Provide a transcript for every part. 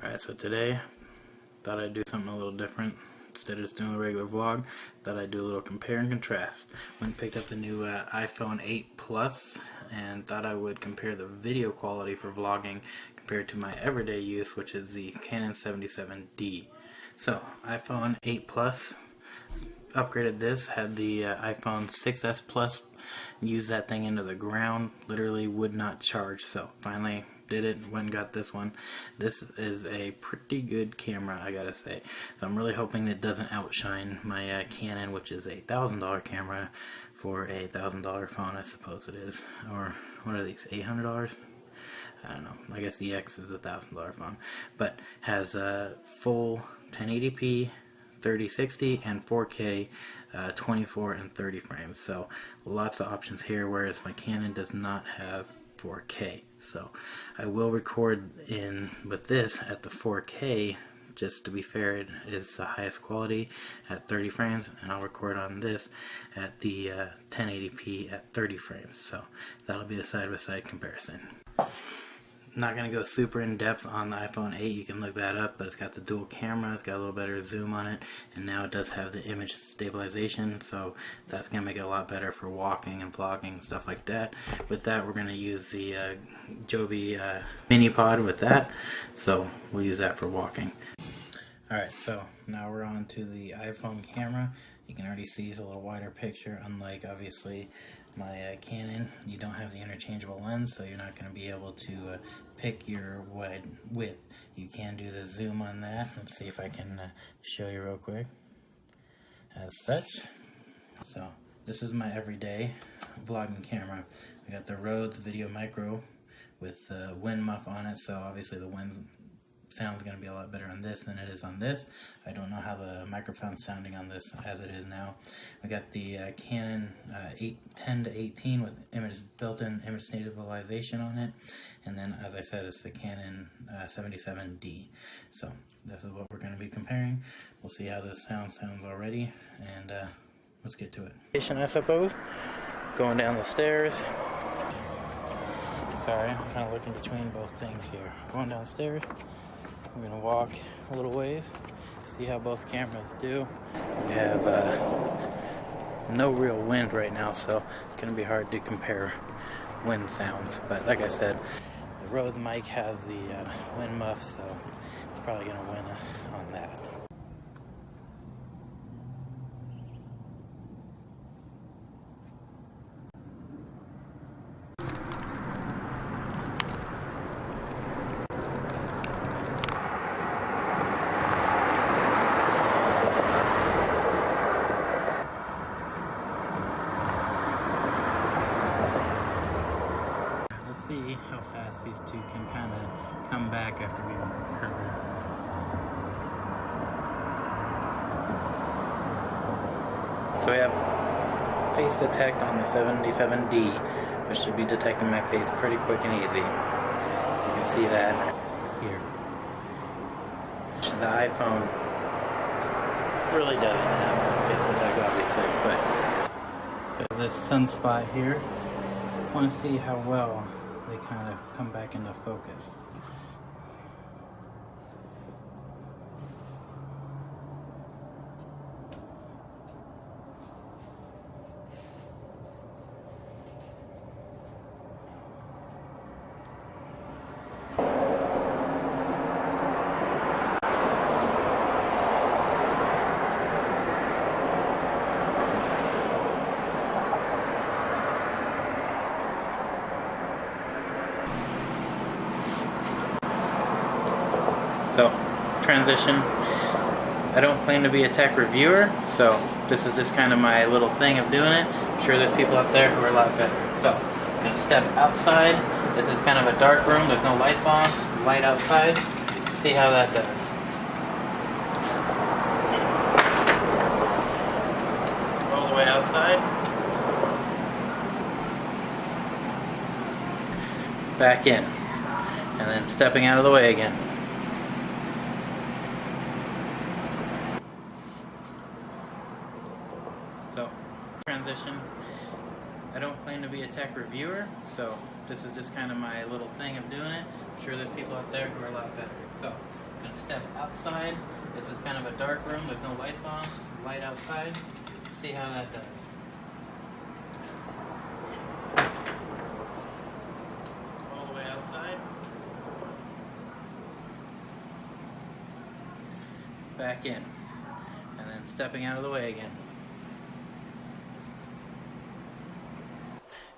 Alright, so today, thought I'd do something a little different. Instead of just doing a regular vlog, thought I'd do a little compare and contrast. Went and picked up the new iPhone 8 Plus and thought I would compare the video quality for vlogging compared to my everyday use, which is the Canon 77d. So, iPhone 8 Plus, upgraded this, had the iPhone 6s Plus, used that thing into the ground, literally would not charge, so finally did it, went and got this one. This is a pretty good camera, I gotta say. So I'm really hoping it doesn't outshine my Canon, which is a $1,000 camera for a $1,000 phone, I suppose it is. Or what are these, $800? I don't know. I guess the X is a $1,000 phone, but has a full 1080p, 3060, and 4K, 24 and 30 frames. So lots of options here, whereas my Canon does not have 4K. So I will record with this at the 4K, just to be fair. It is the highest quality at 30 frames, and I'll record on this at the 1080p at 30 frames. So that'll be the side-by-side comparison. Not going to go super in depth on the iPhone 8, you can look that up, but it's got the dual camera, it's got a little better zoom on it, and now it does have the image stabilization, so that's going to make it a lot better for walking and vlogging and stuff like that. With that, we're going to use the Joby mini pod with that, so we'll use that for walking. Alright, so now we're on to the iPhone camera. You can already see it's a little wider picture, unlike obviously my Canon. You don't have the interchangeable lens, so you're not going to be able to pick your wide width. You can do the zoom on that. Let's see if I can show you real quick. As such. So this is my everyday vlogging camera. I got the Rode Video Micro with wind muff on it, so obviously the wind sound's going to be a lot better on this than it is on this. I don't know how the microphone's sounding on this as it is now. We got the Canon 10 to 18 with built-in image stabilization on it, and then as I said, it's the Canon 77d. So this is what we're going to be comparing. We'll see how this sounds already, and let's get to it. I suppose going down the stairs. Sorry, I'm kind of looking between both things here. Going downstairs. We're going to walk a little ways, see how both cameras do. We have no real wind right now, so it's going to be hard to compare wind sounds. But like I said, the Rode mic has the wind muff, so it's probably going to win on that. See how fast these two can kind of come back after being recovered. So we have face detect on the 77D, which should be detecting my face pretty quick and easy. You can see that here. The iPhone really doesn't have face detect, obviously, but so this sunspot here, I want to see how well they kind of come back into focus. So, transition. I don't claim to be a tech reviewer, so this is just kind of my little thing of doing it. I'm sure there's people out there who are a lot better. So, I'm going to step outside. This is kind of a dark room. There's no lights on. Light outside. See how that does. All the way outside. Back in. And then stepping out of the way again. So, transition. I don't claim to be a tech reviewer, so this is just kind of my little thing of doing it. I'm sure there's people out there who are a lot better. So, step outside. This is kind of a dark room. There's no lights on. Light outside. See how that does. All the way outside. Back in. And then stepping out of the way again.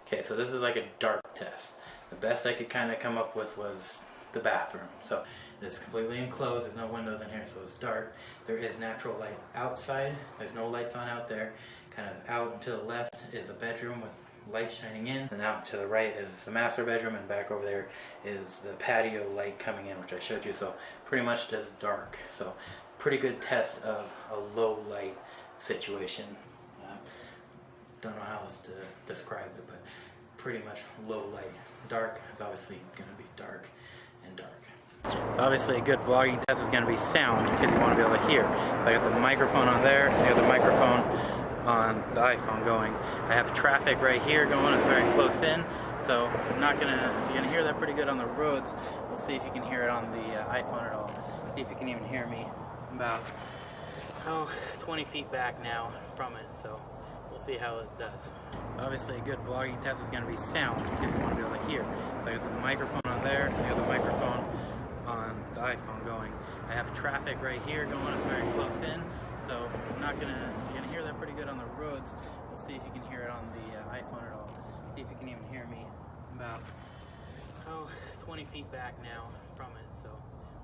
Okay, so this is like a dark test. The best I could kind of come up with was the bathroom. So it's completely enclosed, there's no windows in here, so it's dark. There is natural light outside, there's no lights on out there. Kind of out and to the left is a bedroom with light shining in, and out to the right is the master bedroom, and back over there is the patio light coming in, which I showed you. So pretty much just dark. So pretty good test of a low light situation. Don't know how else to describe it, but pretty much low light. Dark is obviously going to be dark and dark. So obviously a good vlogging test is going to be sound, because you want to be able to hear. So I got the microphone on there, I got the microphone on the iPhone going. I have traffic right here going, it's very close in, so you're gonna hear that pretty good on the roads. We'll see if you can hear it on the iPhone at all. See if you can even hear me about 20 feet back now from it, so we'll see how it does. Obviously a good vlogging test is going to be sound, because you want to be able to hear. So I got the microphone on there, I got the microphone on the iPhone going. I have traffic right here going, it's very close in, so you're gonna hear that pretty good on the roads. We'll see if you can hear it on the iPhone at all. See if you can even hear me about 20 feet back now from it, so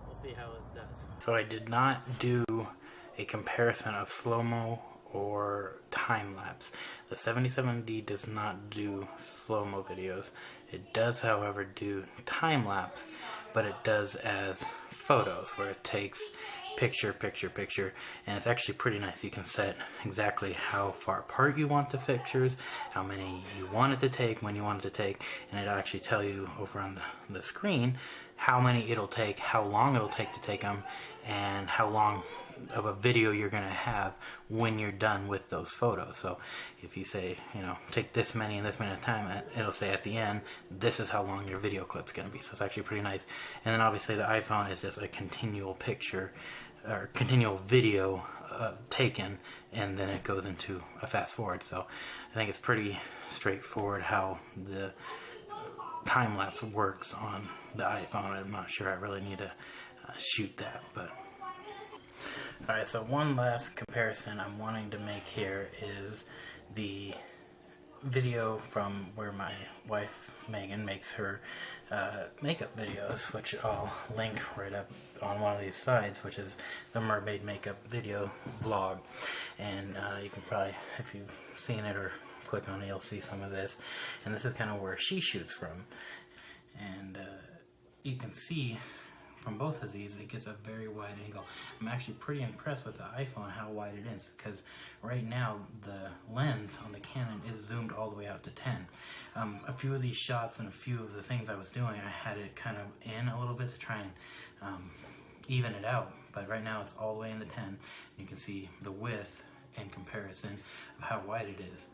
we'll see how it does. So I did not do a comparison of slow-mo or time-lapse. The 77D does not do slow-mo videos. It does, however, do time-lapse, but it does as photos, where it takes picture, picture, picture, and it's actually pretty nice. You can set exactly how far apart you want the pictures, how many you want it to take, when you want it to take, and it'll actually tell you over on the screen how many it'll take, how long it'll take to take them, and how long of a video you're going to have when you're done with those photos. So if you say, take this many and this many at a time, it'll say at the end, this is how long your video clip's going to be. So it's actually pretty nice. And then obviously the iPhone is just a continual picture or continual video taken, and then it goes into a fast forward. So I think it's pretty straightforward how the time-lapse works on the iPhone. I'm not sure I really need to shoot that, but alright, so one last comparison I'm wanting to make here is the video from where my wife Megan makes her makeup videos, which I'll link right up on one of these sides, which is the mermaid makeup video vlog. And you can probably, if you've seen it or click on it, you'll see some of this. And this is kind of where she shoots from. And you can see from both of these, it gets a very wide angle. I'm actually pretty impressed with the iPhone, how wide it is, because right now the lens on the Canon is zoomed all the way out to 10. A few of these shots and a few of the things I was doing, I had it kind of in a little bit to try and even it out, but right now it's all the way into 10. You can see the width in comparison of how wide it is.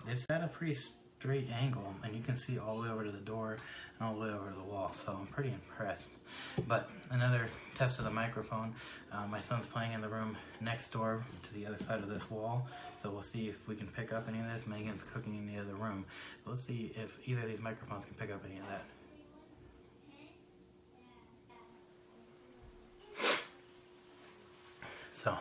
It's at a pretty straight angle, and you can see all the way over to the door and all the way over to the wall, so I'm pretty impressed. But another test of the microphone, my son's playing in the room next door to the other side of this wall, so we'll see if we can pick up any of this. Megan's cooking in the other room, so let's see if either of these microphones can pick up any of that. So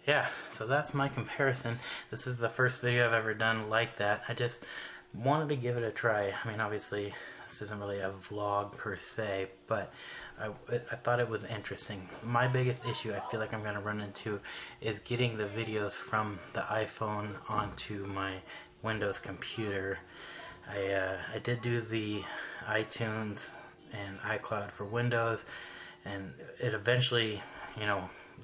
yeah, so that's my comparison. This is the first video I've ever done like that. I just wanted to give it a try. I mean, obviously, this isn't really a vlog per se, but I thought it was interesting. My biggest issue I feel like I'm going to run into is getting the videos from the iPhone onto my Windows computer. I did do the iTunes and iCloud for Windows, and it eventually,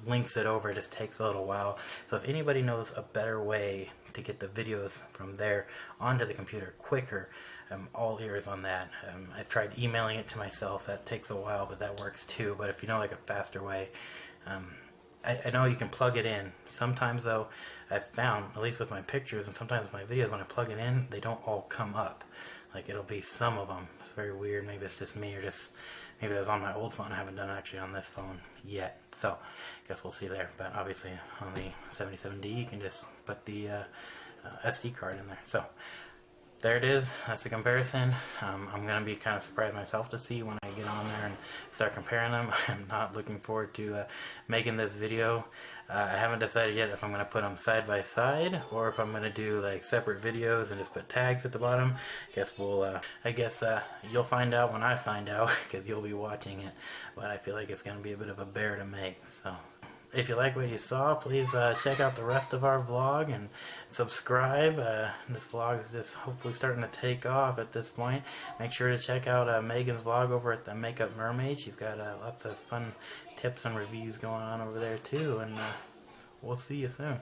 links it over. It just takes a little while. So if anybody knows a better way to get the videos from there onto the computer quicker, I'm all ears on that. I've tried emailing it to myself. That takes a while, but that works too. But if you know like a faster way, I know you can plug it in. Sometimes though, I've found, at least with my pictures and sometimes with my videos, when I plug it in, they don't all come up. Like it'll be some of them. It's very weird. Maybe it's just me, or just Maybe that was on my old phone. I haven't done it actually on this phone yet. So, I guess we'll see there. But obviously, on the 77D, you can just put the SD card in there. So, there it is. That's the comparison. I'm going to be kind of surprised myself to see when I get on there and start comparing them. I'm not looking forward to making this video. I haven't decided yet if I'm going to put them side by side or if I'm going to do like separate videos and just put tags at the bottom. I guess you'll find out when I find out, because you'll be watching it. But I feel like it's going to be a bit of a bear to make. So, if you like what you saw, please check out the rest of our vlog and subscribe. This vlog is just hopefully starting to take off at this point. Make sure to check out Megan's vlog over at the Makeup Mermaid. She's got lots of fun tips and reviews going on over there too. And we'll see you soon.